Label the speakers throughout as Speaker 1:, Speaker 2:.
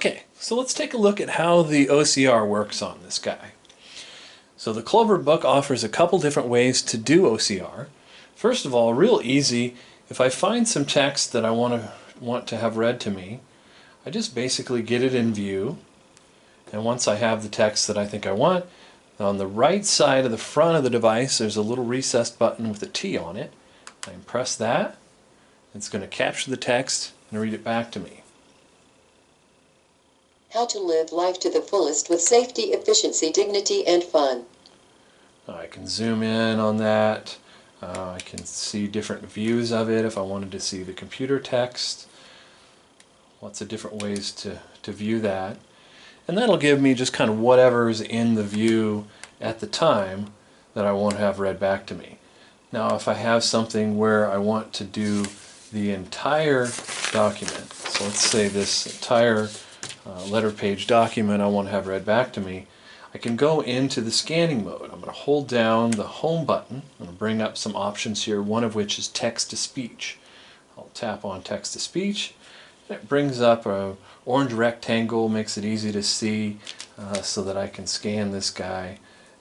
Speaker 1: Okay, so let's take a look at how the OCR works on this guy. So the CloverBook offers a couple different ways to do OCR. First of all, real easy, if I find some text that I want to have read to me, I just basically get it in view, and once I have the text that I think I want, on the right side of the front of the device there's a little recessed button with a T on it. I can press that, it's going to capture the text and read it back to me.
Speaker 2: How to live life to the fullest with safety, efficiency, dignity, and fun.
Speaker 1: I can zoom in on that. I can see different views of it if I wanted to see the computer text. Lots of different ways to view that. And that'll give me just kind of whatever's in the view at the time that I want to have read back to me. Now if I have something where I want to do the entire document, so let's say this entire letter page document I want to have read back to me, I can go into the scanning mode. I'm going to hold down the home button. I'm going to bring up some options here, one of which is text to speech. I'll tap on text to speech. It brings up an orange rectangle, makes it easy to see so that I can scan this guy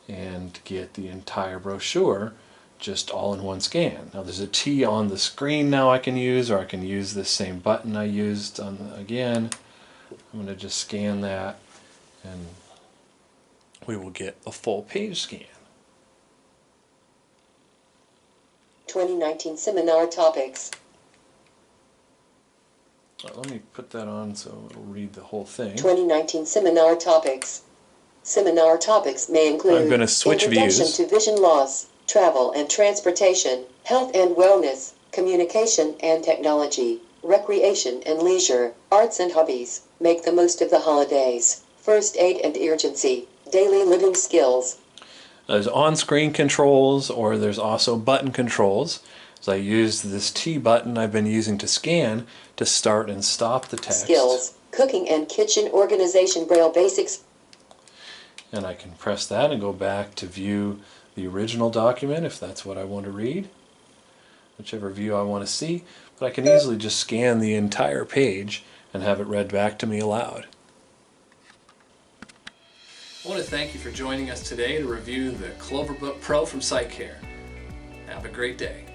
Speaker 1: and get the entire brochure just all in one scan. Now there's a T on the screen now I can use, or I can use this same button I used again. I'm going to just scan that and we will get a full page scan.
Speaker 2: 2019 Seminar Topics.
Speaker 1: Let me put that on so it'll read the whole thing.
Speaker 2: 2019 Seminar Topics. Seminar topics may include
Speaker 1: I'm going to switch
Speaker 2: introduction
Speaker 1: views.
Speaker 2: to vision loss, travel and transportation, health and wellness, communication and technology, recreation and leisure, arts and hobbies, make the most of the holidays, first aid and urgency, daily living skills.
Speaker 1: There's on-screen controls, or there's also button controls. So I use this T button I've been using to scan to start and stop the text.
Speaker 2: Skills, cooking and kitchen organization, Braille basics.
Speaker 1: And I can press that and go back to view the original document if that's what I want to read, whichever view I want to see. But I can easily just scan the entire page and have it read back to me aloud. I want to thank you for joining us today to review the CloverBook Pro from SiteCare. Have a great day.